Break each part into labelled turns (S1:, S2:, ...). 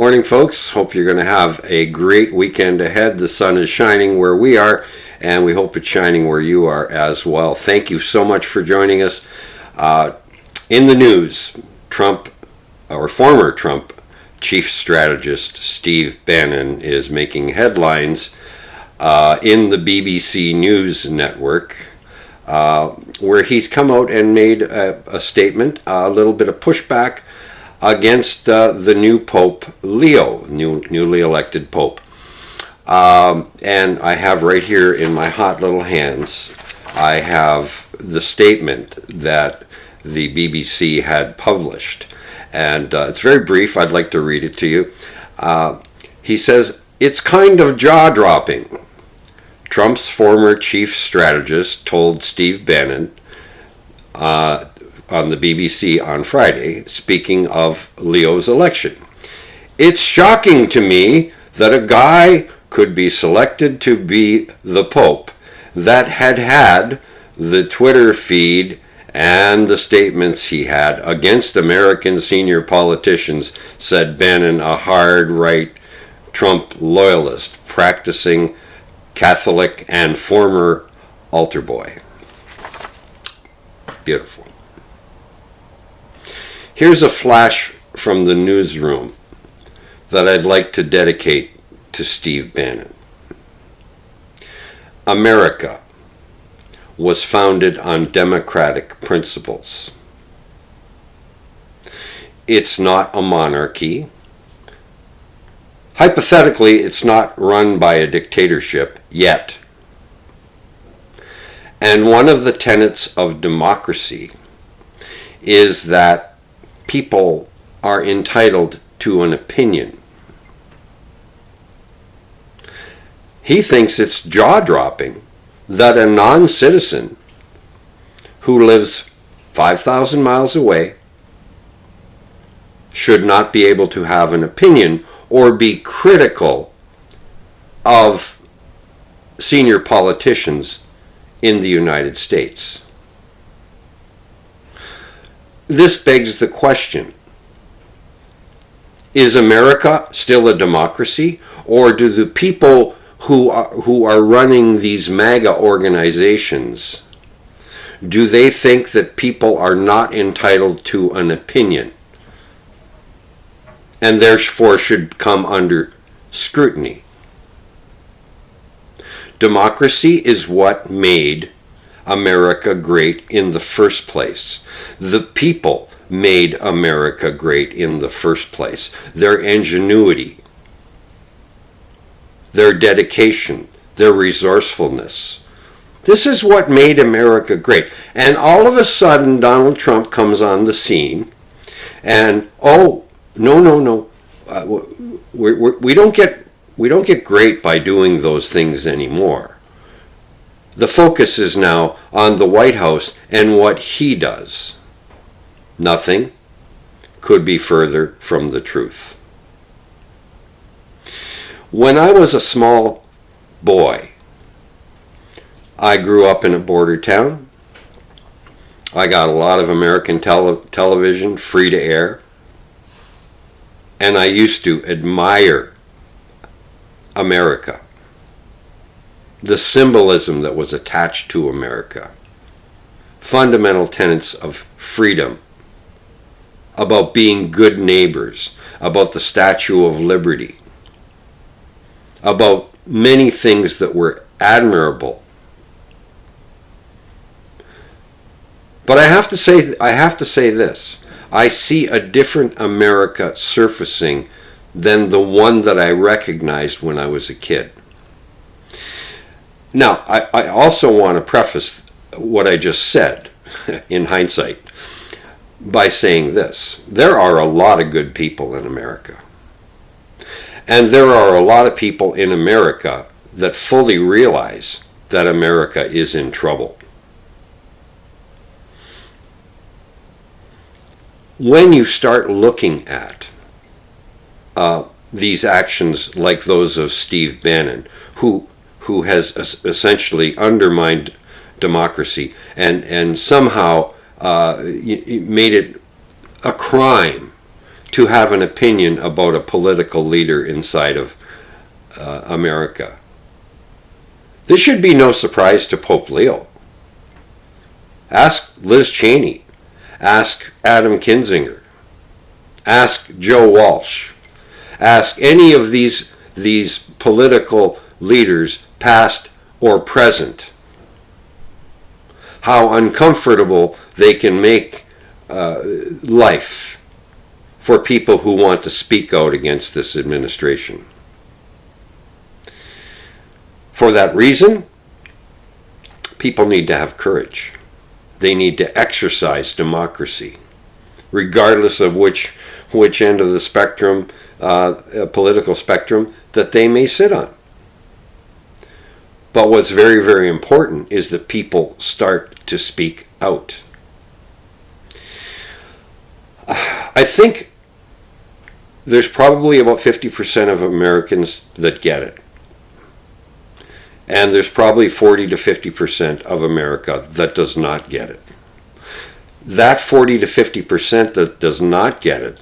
S1: Morning, folks. Hope you're going to have a great weekend ahead. The sun is shining where we are, and we hope it's shining where you are as well. Thank you so much for joining us. In the news, former Trump chief strategist Steve Bannon is making headlines in the BBC News Network, where he's come out and made a statement, a little bit of pushback against the new Pope Leo, newly elected Pope. And I have right here in my hot little hands, I have the statement that the BBC had published. And it's very brief. I'd like to read it to you. He says, "It's kind of jaw-dropping," Trump's former chief strategist told Steve Bannon on the BBC on Friday, speaking of Leo's election. "It's shocking to me that a guy could be selected to be the Pope that had the Twitter feed and the statements he had against American senior politicians," said Bannon, a hard-right Trump loyalist, practicing Catholic and former altar boy. Beautiful. Here's a flash from the newsroom that I'd like to dedicate to Steve Bannon. America was founded on democratic principles. It's not a monarchy. Hypothetically, it's not run by a dictatorship yet. And one of the tenets of democracy is that people are entitled to an opinion. He thinks it's jaw-dropping that a non-citizen who lives 5,000 miles away should not be able to have an opinion or be critical of senior politicians in the United States. This begs the question, is America still a democracy, or do the people who are running these MAGA organizations, do they think that people are not entitled to an opinion and therefore should come under scrutiny? Democracy is what made America great in the first place. The people made America great in the first place. Their ingenuity, their dedication, their resourcefulness. This is what made America great. And all of a sudden, Donald Trump comes on the scene and, no. We don't get great by doing those things anymore. The focus is now on the White House and what he does. Nothing could be further from the truth. When I was a small boy, I grew up in a border town. I got a lot of American television, free to air. And I used to admire America, the symbolism that was attached to America, fundamental tenets of freedom, about being good neighbors, about the Statue of Liberty, about many things that were admirable. But I have to say this. I see a different America surfacing than the one that I recognized when I was a kid. Now, I also want to preface what I just said, in hindsight, by saying this. There are a lot of good people in America. And there are a lot of people in America that fully realize that America is in trouble. When you start looking at these actions like those of Steve Bannon, who has essentially undermined democracy and somehow made it a crime to have an opinion about a political leader inside of America. This should be no surprise to Pope Leo. Ask Liz Cheney. Ask Adam Kinzinger. Ask Joe Walsh. Ask any of these political leaders, past or present, how uncomfortable they can make life for people who want to speak out against this administration. For that reason, people need to have courage. They need to exercise democracy, regardless of which end of the spectrum, political spectrum, that they may sit on. But what's very, very important is that people start to speak out. I think there's probably about 50% of Americans that get it. And there's probably 40 to 50% of America that does not get it. That 40 to 50% that does not get it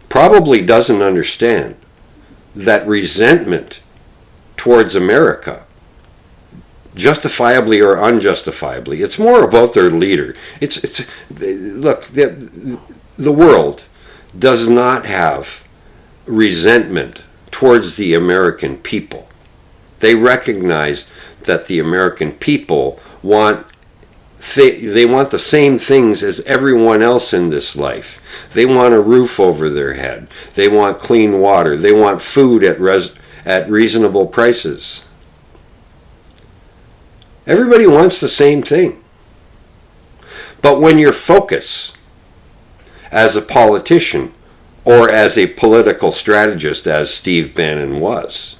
S1: probably doesn't understand that resentment towards America, justifiably or unjustifiably, it's more about their leader. Look, the world does not have resentment towards the American people. They recognize that the American people want the same things as everyone else in this life. They want a roof over their head. They want clean water. They want food at reasonable prices. Everybody wants the same thing. But when your focus as a politician or as a political strategist, as Steve Bannon was,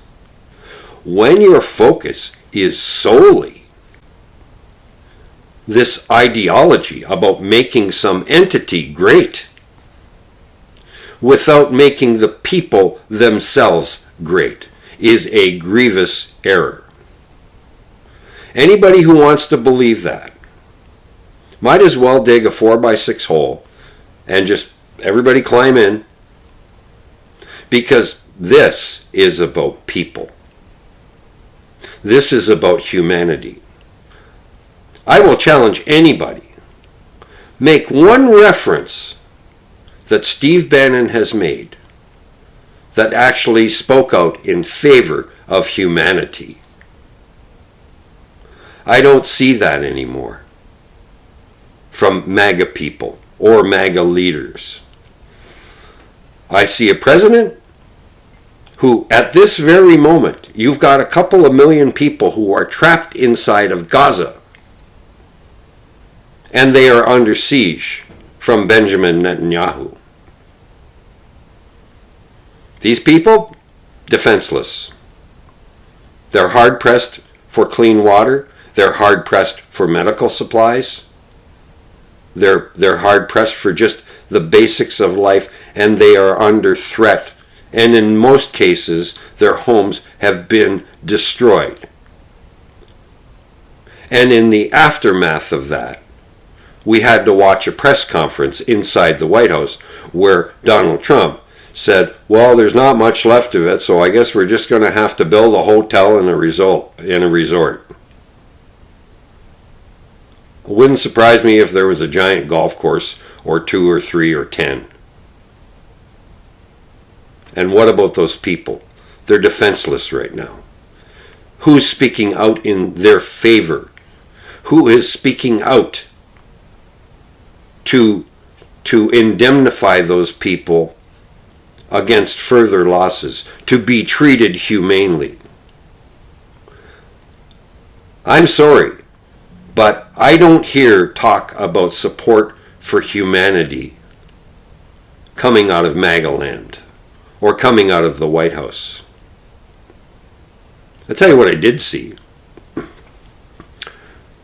S1: when your focus is solely this ideology about making some entity great without making the people themselves great, is a grievous error. Anybody who wants to believe that might as well dig a 4x6 hole and just everybody climb in, because this is about people. This is about humanity. I will challenge anybody. Make one reference that Steve Bannon has made that actually spoke out in favor of humanity. I don't see that anymore from MAGA people or MAGA leaders. I see a president who, at this very moment, you've got a couple of million people who are trapped inside of Gaza, and they are under siege from Benjamin Netanyahu. These people, defenseless. They're hard-pressed for clean water. They're hard-pressed for medical supplies. They're hard-pressed for just the basics of life, and they are under threat. And in most cases, their homes have been destroyed. And in the aftermath of that, we had to watch a press conference inside the White House where Donald Trump said, well, there's not much left of it, so I guess we're just going to have to build a hotel and a resort. It wouldn't surprise me if there was a giant golf course or 2 or 3 or 10. And what about those people? They're defenseless right now. Who's speaking out in their favor? Who is speaking out to indemnify those people against further losses, to be treated humanely? I'm sorry, but I don't hear talk about support for humanity coming out of MAGA land or coming out of the White House. I'll tell you what I did see.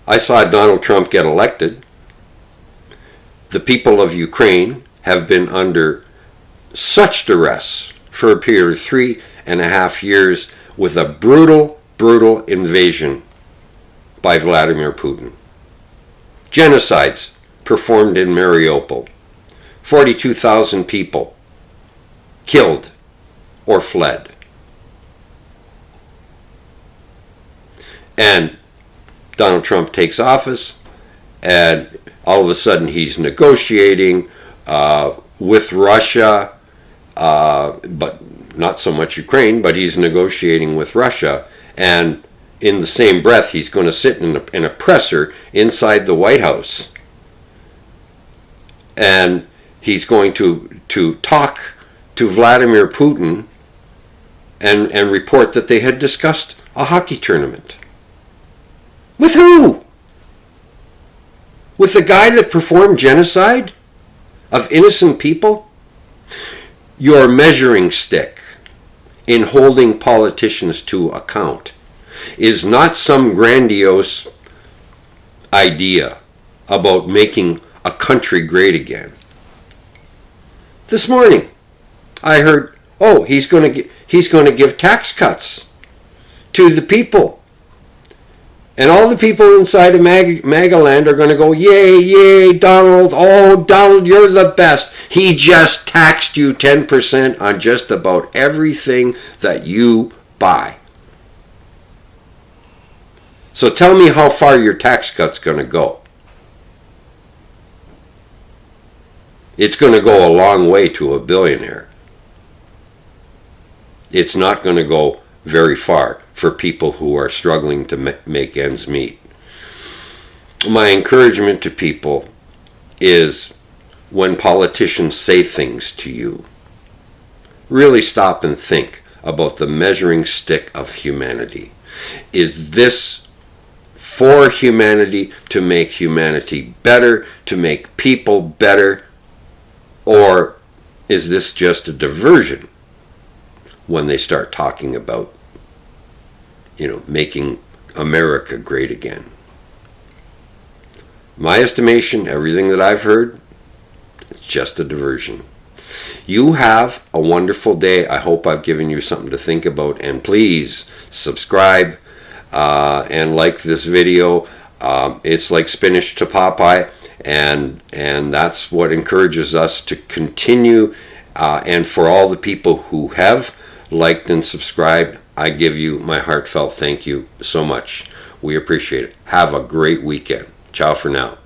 S1: I saw Donald Trump get elected. The people of Ukraine have been under such duress for a period of 3.5 years with a brutal, brutal invasion by Vladimir Putin. Genocides performed in Mariupol, 42,000 people killed or fled. And Donald Trump takes office, and all of a sudden he's negotiating with Russia, but not so much Ukraine, but he's negotiating with Russia. And in the same breath, he's going to sit in a presser inside the White House. And he's going to talk to Vladimir Putin and report that they had discussed a hockey tournament. With who? With the guy that performed genocide of innocent people? Your measuring stick in holding politicians to account is not some grandiose idea about making a country great again. This morning, I heard, oh, he's going to give tax cuts to the people. And all the people inside of MAGA land are going to go, yay, yay, Donald. Oh, Donald, you're the best. He just taxed you 10% on just about everything that you buy. So tell me how far your tax cut's going to go. It's going to go a long way to a billionaire. It's not going to go very far for people who are struggling to make ends meet. My encouragement to people is when politicians say things to you, really stop and think about the measuring stick of humanity. Is this for humanity, to make humanity better, to make people better, or is this just a diversion when they start talking about, making America great again? My estimation, everything that I've heard, it's just a diversion. You have a wonderful day. I hope I've given you something to think about, and please subscribe and like this video. It's like spinach to Popeye, and that's what encourages us to continue. And for all the people who have liked and subscribed, I give you my heartfelt thank you so much. We appreciate it. Have a great weekend. Ciao for now.